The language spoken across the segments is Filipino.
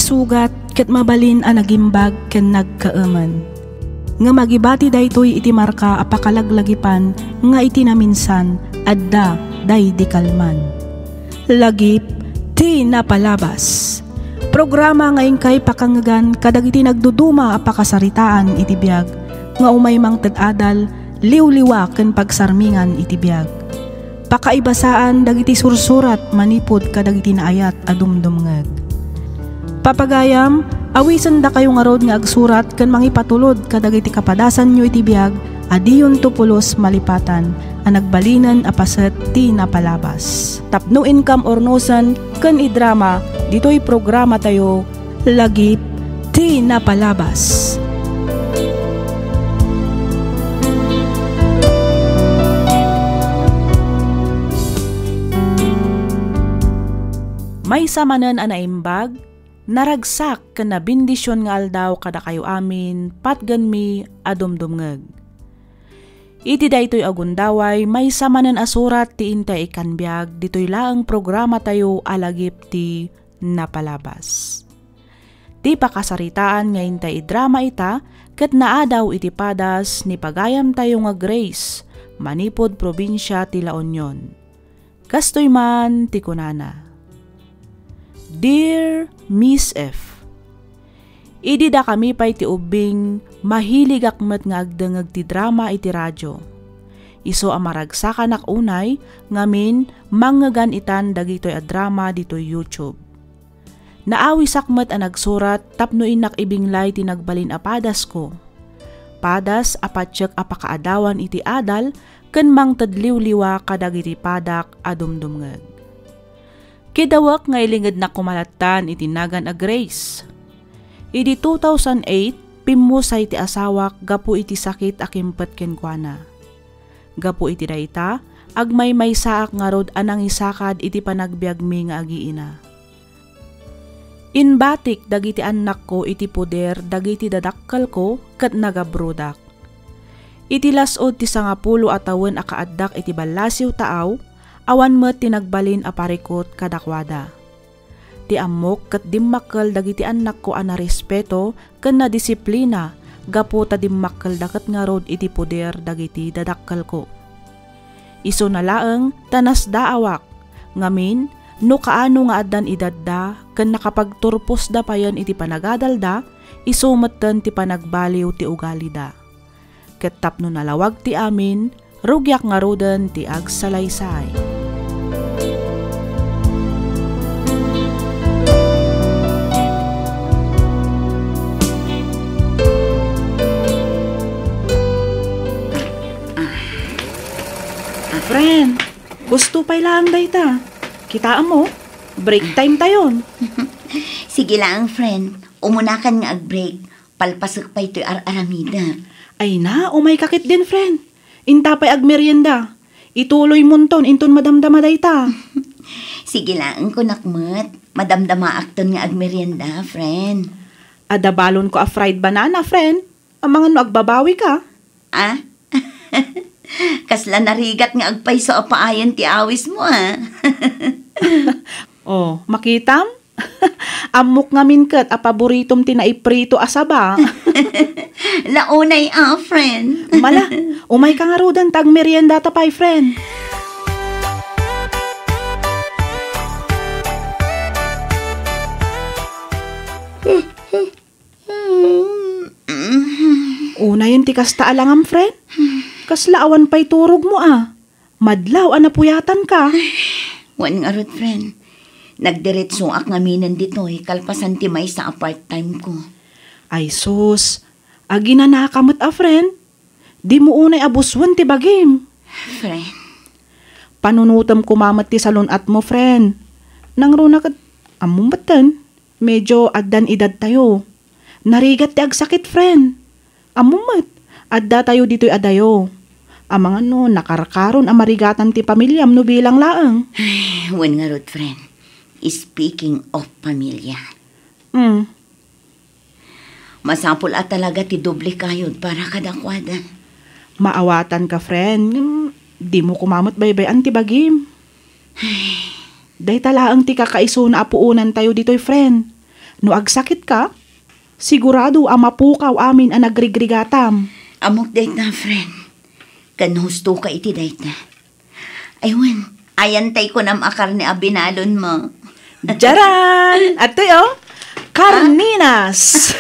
sugat ket mabalin a nagimbag ken nagkaaman. Nga magibati daytoy iti marka apakalaglagipan nga iti naminsan adda day di kalman. Lagip ti napalabas. Programa ngayon kay pakangagan kadag iti nagduduma apakasaritaan iti biag nga umay mang tadadal liwliwa ken pagsarmingan iti biag. Pakaibasaan dagiti sursurat manipod kadag iti naayat a dumdumngeg. Papagayam, awisan da kayo nga rod nga agsurat ken mangipatulod kadag iti kapadasan nyo iti biag adiyon tupulos malipatan a nagbalinan a paset ti napalabas. Tapno income or nosan ken idrama dito'y programa tayo lagip ti napalabas. May samanen a naimbag, naragsak ken na bendisyon nga aldaw kada kayo amin, patgan mi adumdumngeg. Iti daytoy agundaway, may samanen a surat ti intay ikanbiag, ditoy laang programa tayo alagip ti napalabas. Ti pakasaritaan nga intay idrama ita, ket naadaw iti padas ni pagayam tayo nga Grace, manipod probinsya ti La Union. Kastoy man ti kunana. Dear Miss F, idi da kami pa'y ti ubing mahilig akmet nga agdengeg ti drama iti radyo. Iso amaragsakan ak unay ngamin manggegan itan dagitoy a drama ditoy YouTube. Naawis akmet a nagsurat tapno inak ibinglay ti nagbalin a padas ko. Padas apatsek apakaadawan iti adal ken mangtadliwliwa kadag iti padak adumdumngeg. Kidawak nga ilingid na kumalatan iti nagan a Grace. Idi 2008, pimusay ti asawak gapu iti sakit akimpet kenkwana. Gapu iti dayta, agmay may saak nga rod anang isakad iti panagbiag mi nga agiina. Inbatik dagiti anak ko iti puder dagiti dadakkal ko ket nagabrudak. Iti lasod ti 10 atawen a kaaddak iti balasiw taaw, awan met tinagbalin a parikot kadakwada. Ti amok ket dimmakkel dagiti anak ko ana respeto ken na disiplina gapu ta dimmakkel daket nga rod iti poder dagiti dadakkel ko. Isu na laeng tanas daawak ngamin no kaano nga addan idadda ken nakapagturpos da payon iti panagadalda isu metten ti panagbaliw ti ugali da. Ket tapno nalawag ti amin rugyak nga roden ti agsalaysay. Friend, gusto pa'y lang dayta. Kitaan mo, break time tayon. Sige lang, friend. Umunakan nga ag-break. Palpasok pa ito'y ar-aramida. Ay na, umay kakit din, friend. Inta pa'y ag-merienda. Ituloy munton, inton madamdama dayta. Sige lang, kunakmet. Madamdama akton nga ag-merienda, friend. Adabalon ko a fried banana, friend. Ang mga no agbabawi ka. Ah? Kasla narigat nga agpay sa apaayan ti awis mo, ha? Oh, makitam? Amok nga minket a paboritom ti naiprito asaba. Launay friend. Mala, umay ka nga rodan tag merienda ta pay, friend. Una yun ti kasta alangam, friend. Kaslaawan pa'y turog mo Madlaw anapuyatan ka. Wan nga rod, friend. Nagdiretso ak ngaminan dito'y kalpasan ti may sa part-time ko. Ay sus, agi na nakamot friend. Di mo unay abuswan ti bagim. Friend. Panunutam kumamat ti salon at mo, friend. Nang runa kat amumatan. Medyo addan edad tayo. Narigat ti agsakit, friend. Amumat, adda tayo dito'y adayo. Amang nakarakaron amarigatan ti pamilyam no bilang laang. Wan nga rod, friend. Speaking of pamilya. Masapul at talaga ti doble kayod para kadakwada. Maawatan ka, friend. Di mo kumamot baybay ti bagim. Day talaang ti kakaiso na apuunan tayo dito'y, friend. No agsakit ka, sigurado ang mapukaw amin ang nagrigrigatam. Amok dayt na, friend. Kan husto ka iti dayt na. Aywan, ayantay ko nam akar ni abinalon mo. Jaran! At tayo, Carninas!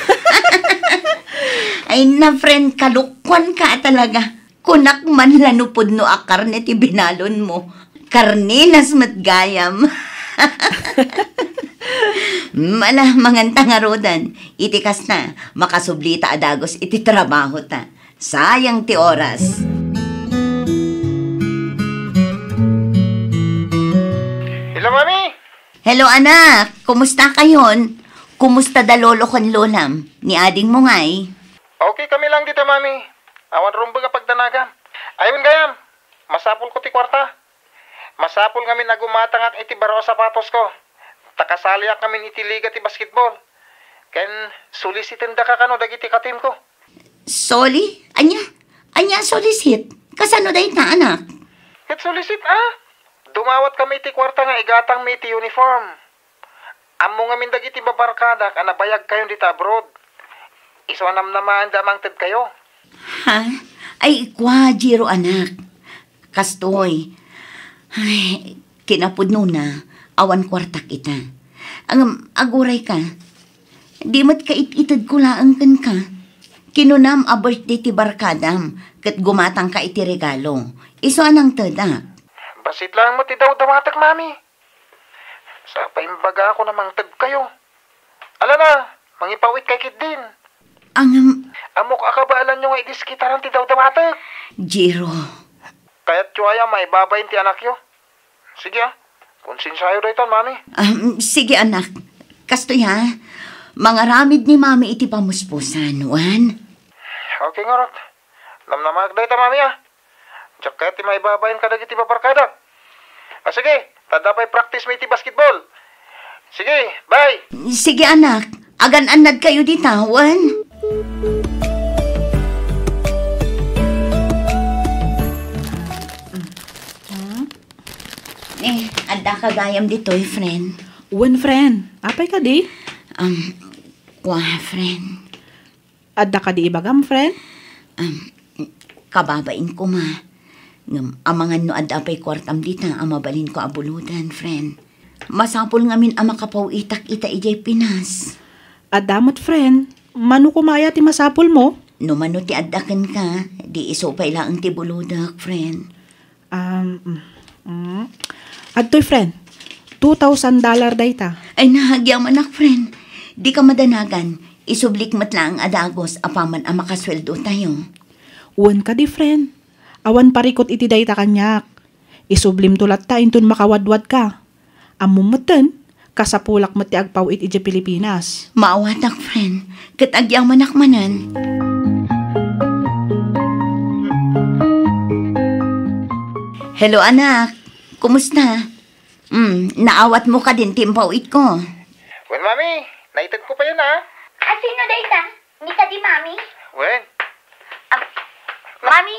Ay na, friend, kalukwan ka talaga. Kunak man lanupod no akar ni ti binalon mo. Carninas matgayam. Mala, mangantang arodan. Itikas na, makasublita adagos iti trabaho ta. Sayang ti oras. Hello, Mami! Hello, anak. Kumusta kayon? Kumusta da lolo kon lolam? Ni ading mo ngay? Okay kami lang dito, Mami. Awan rumbo ka pagdanagan. Ayun gayam, masapul ko ti kwarta. Masapul ngamin nagumatang ak iti baro sapatos ko. Takasaliak ngamin iti liga ti basketball. Ken solicitin da ka kano dagiti katim ko. Soli? Anya solicit? Kasano day na, anak? Ket solicit, Dumawat kami iti kwarta nga igatang mi iti uniform. Amo ngamin dagiti babarkada ka nabayag kayo dita abroad. Isoanam naman damang ted kayo. Ha? Ay, ikwa, Jiro, anak. Kastoy. Ay, kinapudno na. Awan kwartak ita. Ang aguray ka. Di mat ka ititad ko laang kan ka. Kinunam a birthday ti barkadam. Kat gumatang ka iti regalo. Iso anang tada. Basit lang mo ti daw-dawatak, Mami. Sa paimbaga ako namang ted kayo. Ala na, mangipawit kay kid din. Amok akabaalan nyo nga idiskitaran ti daw-dawatak. Jiro. Kaya't tsuaya maibabayin ti anak yo. Sige konsinsayo daw itan, Mami. Sige, anak. Kastoy ha. Mga ramid ni Mami iti pamuspusan, Juan. Okay nga rot. Namnamag daw ita, Mami Diyak kaya ti maibabayin ka dagiti babarkada. Sige, tadapay practice mo iti basketball. Sige, bye. Sige, anak. Agan-anad kayo dita, Juan. Anda ka gayam dito'y, friend. Wen, friend. Apay ka di? Friend. Adda ka di ibagam, friend? Kababain ko, ma. Amangan no adda pa'y kwartam dita, amabalin ko abuludan, friend. Masapol ngamin ang makapawitak ita ijay Pinas. Adamot, friend. Mano kumaya ti masapol mo? No mano ti addakan ka, di iso pa ilang ti buludak, friend. Adtoy, friend. $2,000 dayta. Ay nahagyam anak, friend. Di ka madanagan. Isublik mat lang adagos apaman ang makasweldo tayo. Uwan ka di, friend. Awan parikot iti dayta kanyak. Isublim tulat ta intun makawadwad ka. Amumatan, kasapulak mati agpawit iti Pilipinas. Maawatak, friend. Katagyang manakmanan. Hello, anak. Kumusta? Naawat mo ka din timpawit ko. Well, Mami, naitad ko pa yan, Sino dayta? Ni ka di, Mami? Well, Mami?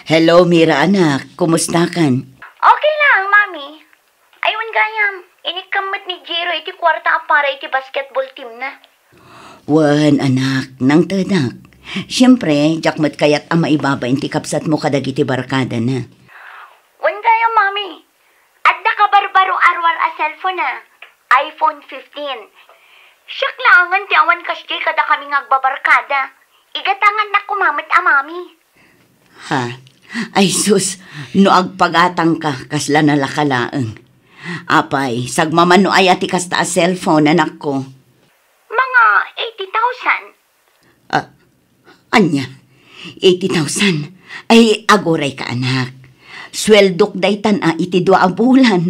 Hello, Mira, anak. Kumusta kan? Okay lang, Mami. Ayun gayam, inikamot ni Jiro iti kwarta para iti basketball team na. Wan, anak. Nang tadak. Siyempre, jakmat kayat ang maibaba inti kapsat mo kadagiti barkada na. Wan gayam, Mami. Adda ka barbaro arwar a cellphone na. iPhone 15. Siyak langan ti awan kasdi kada kami ngagbabarkada. Igatangan na kumamit a Mami. Ha? Ay sus, no agpagatang ka, kasla na lakalaang. Apay, sagmaman no ayati kas ta cellphone, anak ko. Mga 80,000. Anya, 80,000. Ay, aguray ka, anak. Sweldok daytan iti 2 bulan.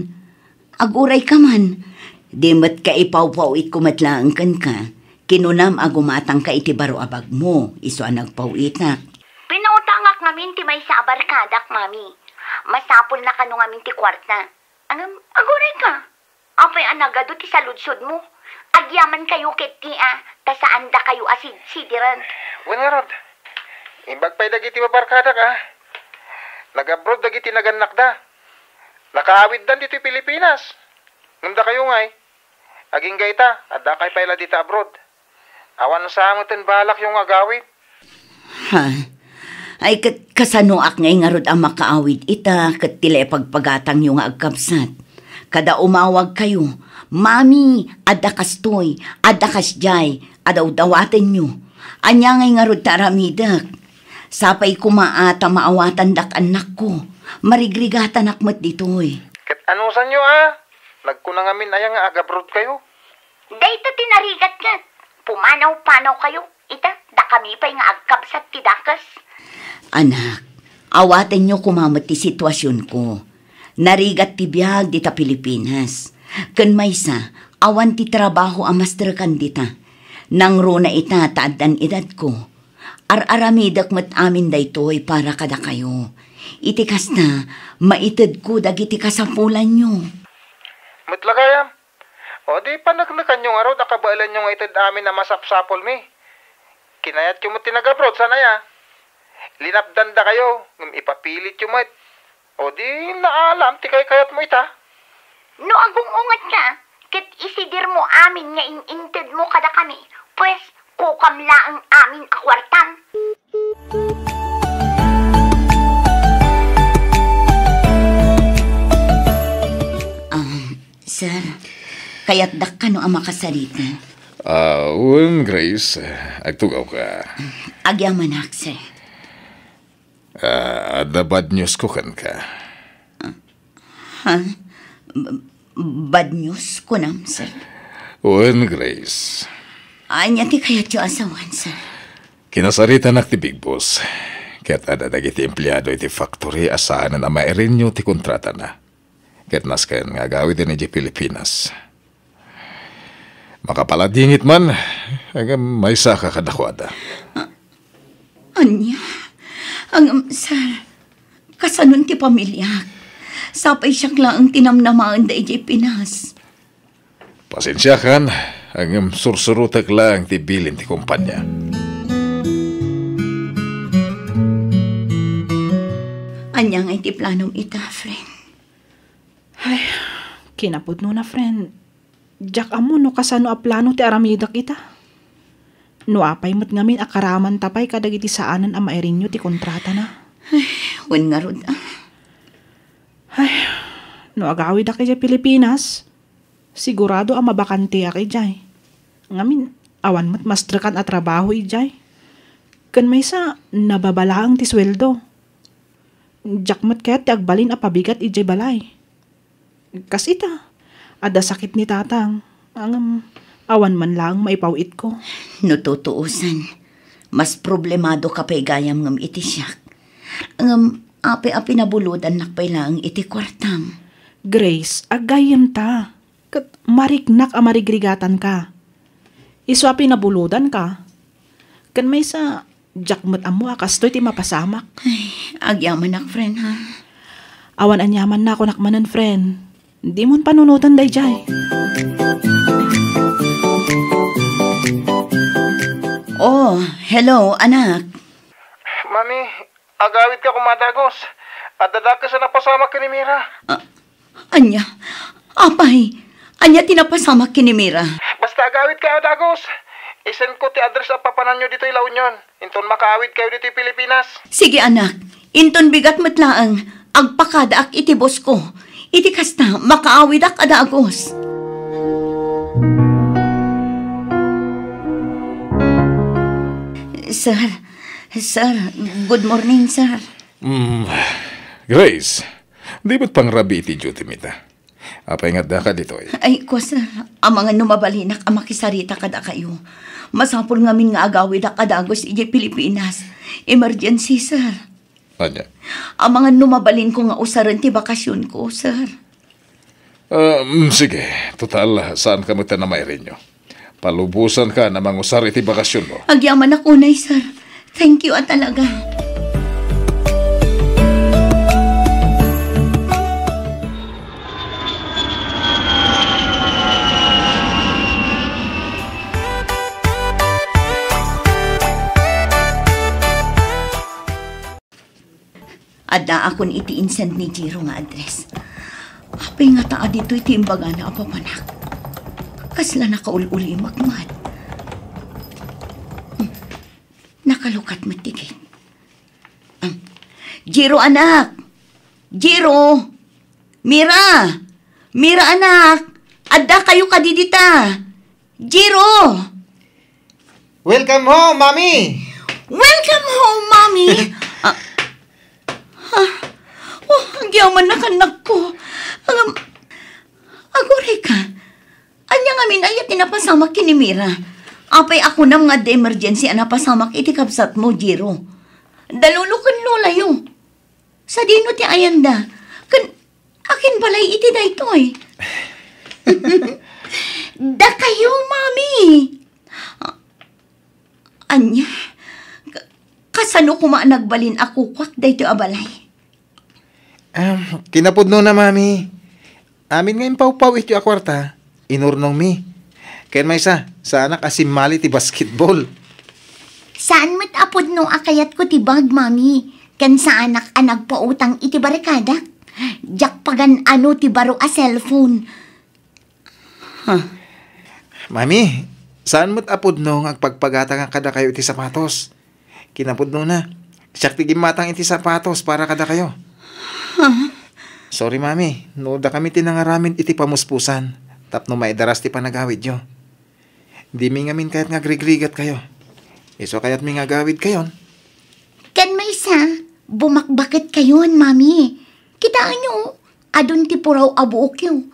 Aguray ka man. Di mat ka ipawpawit kumatlaang kan ka. Kinunam agumatang ka iti baro abag mo. Iso ang nagpawitak. Pinautangak ngamin ti may sa abarkadak, Mami. Masapol na kano ngamin ti kwarta. Aguray ka. Apay anagado ti saludsod mo. Agyaman kayo ket ti tasaan da kayo asid-sidiran. Wenarod, imbagpay dagiti babarkada ka. Nag-abroad dagiti naganak da. Nakaawid dan dito Pilipinas. Nanda kayo ngay. Aging gaita, adda kay paila dita abroad. Awan sa amutin balak yung agawid. Ha? Ay kasanoak ngay nga rod ang makaawid ita kat tila pagpagatang yung agkabsat. Kada umawag kayo, Mami, adda kastoy, adda kasjay, adaw dawaten nyo. Anya ngay nga rod taramidak. Sapay kumaata maawatan dak anak ko. Marigrigatan akmat ditoy. Kat ano sa nyo Nagkunang amin ayang nga agabrod kayo. Dayta tinarigat nga. Pumanaw-panaw kayo. Ita, da kami pa'y nga agkabsat tidakas. Anak, awaten nyo kumamat ti sitwasyon ko. Narigat ti biyag dita Pilipinas. Kan maysa, awan ti trabaho ang master kan dita. Nang runa ita taadan edad ko. Ar-aramidak mat amin daytoy para kada kayo. Itikas na, maitid ko dagiti kasapulan nyo. Matlagayam. O di panaglakan nyo nga raw, nakabailan nyo nga itid amin na masapsapol mi. Kinayat yung mo tinagabrod, sana ya. Linapdanda kayo, ipapilit yung mat. O di naalam, tikay kayat mo ita. No agong ungat ka, kit isidir mo amin nga inintid mo kada kami, pues kukamla ang amin akwartan. Sir, kaya't dak ka no ang makasarita. Grace, agtugaw ka. Agyaman sir. The bad news ko kan ka. Ha? Bad news ko nam, sir. Grace. Anya ti kaya't yung asawan, sir. Kinasarita nak ti Big Boss. Kaya't adadagiti empleyado iti factory asaan na mairin nyo ti kontrata na. Kaya't naskayan nga gawid din iti Pilipinas. Makapaladingit man, agam may saka kadakwada. Anya? Sir, kasanon ti pamilya. Sapay siya lang tinamnamaan da iti Pinas. Pasensya kan, ang sursurutak lang ti bilin ti kumpanya. Anya nga iti planom ita, friend. Ay, kinapod no na, friend. Jak amo no kasano a plano ti aramidak ita. No apay mat ngamin akaraman tapay kadagiti saanan a mairin nyo ti kontrata na. Ay, wen nga rod Ay, no agawid aki dyan Pilipinas, sigurado ang mabakante aki dyan. Ngamin, awan mat mastrakan at trabaho ijay. Kan may sa nababalaang ti sweldo. Jakmat kaya ti agbalin a pabigat ijay balay. Kas ita, ada sakit ni tatang. Awan man lang maipawit ko. No tutuusan, mas problemado ka pa'y gayam ngam iti siyak. Api-api nabuludan nakpay lang iti kwartam. Grace, agayam ta. Kat mariknak a marigrigatan ka. Iswapi nabuludan ka. Kan may sa jakmat amo akastoy ti mapasamak. Ay, agyaman nak, friend, ha? Awan anyaman na ako nakmanan, friend. Di mon panunutan day jay. Oh, hello, anak. Mami, agawid ka kumadagos. At dadag ka sa napasama ka ni Mira. Anya, apay, anya tinapasama kinimira. Basta agawid ka, Dagos. Isend ko ti address at papanan nyo dito La Union. Inton makaawid kayo dito Pilipinas. Sige, anak, inton bigat matlaang, agpakada ak iti boss ko. Iti kasta, makaawid ak adagos. Sir, good morning, sir. Grace, di ba't pangrabi iti duty mita? Apay nga da ka dito eh. Ay, ko, sir, ang mga numabalinak ang makisarita kada kayo. Masapol ngamin nga agawid ak adagos iti Pilipinas. Emergency, sir. Anya? Ang mga numabalin ko nga usaran ti bakasyon ko, sir. Sige, total, saan ka mo na mayrin nyo? Palubusan ka na mangusar iti bakasyon mo. Agyaman ako, nay, sir. Thank you, talaga. Ada akon iti insend ni Jiro nga address. Apay nga taa dito iti imbaga na apapanak. Kasla nakaululi magmat. Nakalukat matigit. Jiro anak! Jiro! Mira! Mira anak! Adda kayo kadidita! Jiro! Welcome home, Mami! Welcome home, Mommy! Ang yaman na kanak ko. Agoray ka. Anya nga minayat inapasamak kini Mira. Apay ako na mga de-emergency anapasamak iti kapsat mo, Jiro. Dalulukan lola yo. Sa dino ti ayanda. Akin balay iti daytoy. Da kayo, Mami. Anya, kasano kuma nagbalin ako kwak dayto abalay. Kinapudno na, Mami. Amin ngayon pau-pau ito a kwarta. Inurnong mi. Ken may sa anak asimali ti basketball. Saan mo't apod no akayat ko ti bag, Mami? Kan sa anak pautang iti barikada? Jak pagan ano ti baro a cellphone. Mami, saan mo't apod no agpagpagata nga kada kayo iti sapatos? Kinapudno na. Siyak ti gimatang iti sapatos para kada kayo. Sorry, Mami. No da kami tinangaramin iti pamuspusan. Tapno maidaras ti panagawid yo. Di mi ngamin kahit nga grigrigat kayo. Iso kayat mi nga gawid kayon. Kan may sa, bumakbakit kayon, Mami. Kitaan nyo, adun ti puraw abuok yo.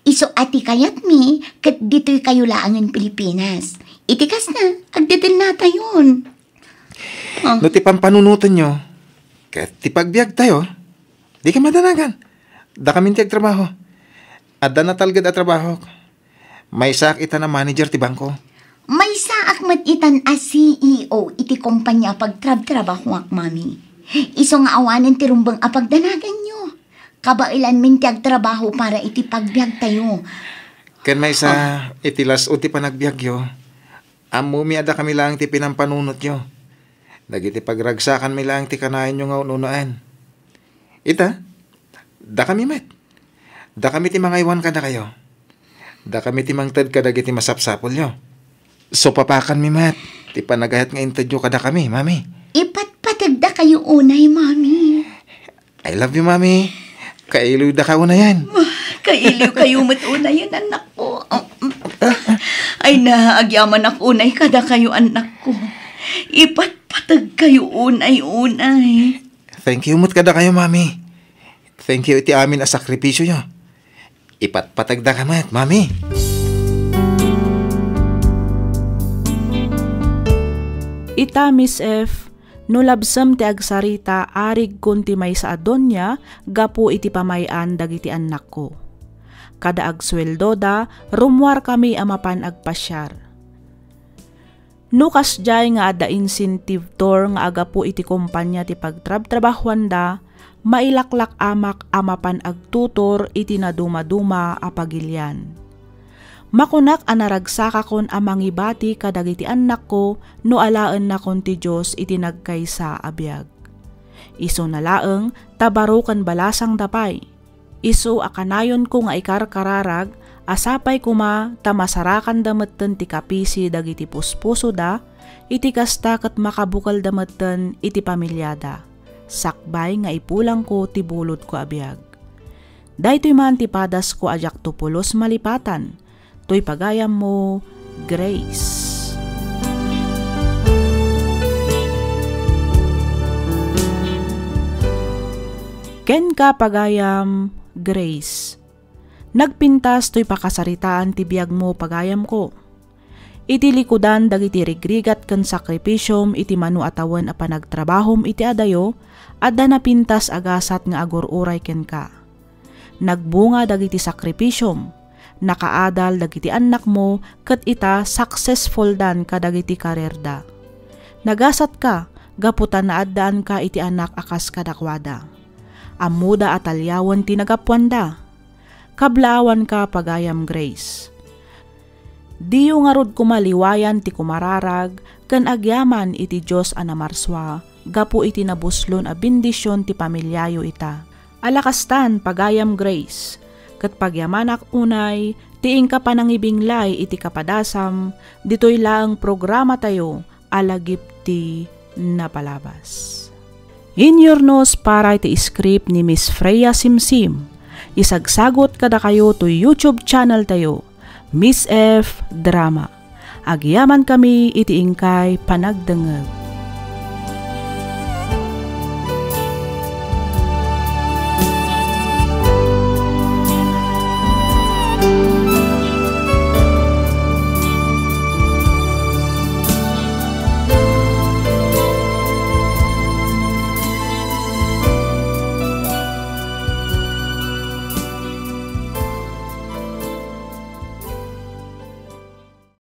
Iso ati kayat mi, kat dito'y kayo laangan Pilipinas. Itikas na, agditin na tayon. No ti pampanunutan nyo, kahit ti pagbiag tayo, di ka madanagan. Da kami ti agtrabaho. Adda na talgad at trabaho. May sak ita na manager ti bangko. May saak matitan a CEO iti kumpanya pagtrabaho ak, Mami. Iso nga awanan ti rumbang apagdanagan nyo. Kabailan min ti agtrabaho para iti pagbiag tayo. Ken may sa itilas o ti panagbiag yo. Amo mi ada kami lang ti pinampanunot yo. Dagiti pagragsakan mi lang ti kanayan nyo nga ununaan. Ita, da kami met. Da kami ti mga iwan kada kayo. Da kami ti mangtad kadagiti masapsapol nyo. So papakan mi met. Ti panagayat nga intadyo kada kami, Mami. Ipatpatagda kayo unay, Mami. I love you, Mami. Kailiw da ka una yan. Kailiw kayo matuna yan, anak ko. Ay na, agyaman ako unay kada kayo, anak ko. Ipatpatag kayo unay-unay. Thank you mut kada kayo, Mami. Thank you iti amin a sakripisyo nyo. Ipatpatagda ka mat, Mami. Ita, Miss F, no labsam ti agsarita arig kunti may sa adonya, gapu iti pamayan dagiti anak ko. Kada agsweldo da, rumwar kami amapan agpasyar. Nukas jay nga ada incentive tour nga agapu iti kumpanya ti pagtrabtrabahuan da, mailaklak amak amapan agtutor iti naduma-duma apagilyan. Makunak anaragsaka kon amangibati kadagiti anak ko no alaan na kon ti Diyos iti nagkaysa abiyag. Iso nalaeng tabarukan balasang dapay. Iso akanayon ko nga ikarkararag asapay kuma tamasarakan dametten ti kapisi dagiti puspuso da iti kasta ket makabukal dametten iti pamilyada. Sakbay nga ipulang ko ti bulot ko abiyag. Daytoy man ti padas ko ajak tupulos malipatan. To'y pagayam mo, Grace. Ken ka pagayam, Grace. Nagpintas to'y pakasaritaan ti biyag mo pagayam ko. Iti likudan dagiti rigrigat ken sakripisyom iti manu atawan a panagtrabahom iti adayo, adda napintas agasat nga agururay ken ka. Nagbunga dagiti sakripisyom, nakaadal dagiti anak mo ket ita successful dan kadagiti karerda. Nagasat ka, gaputan na addaan ka iti anak akas kadakwada. Amuda atalyawan ti nagapuanda. Kablawan ka pagayam, Grace. Diyo nga rod kumaliwayan ti kumararag, ken agyaman iti Diyos anamarswa, gapu iti nabuslon a bendisyon ti pamilyayo ita. Alakastan pagayam, Grace. Kat pagyamanak unay, Tiing ka panangibinglay iti kapadasam, dito'y laang programa tayo, alagip ti napalabas. Inyornos para iti script ni Miss Freya Simsim. Isagsagot kada kayo to YouTube channel tayo, Miss F Drama. Agyaman kami iti ingkay panagdengeg.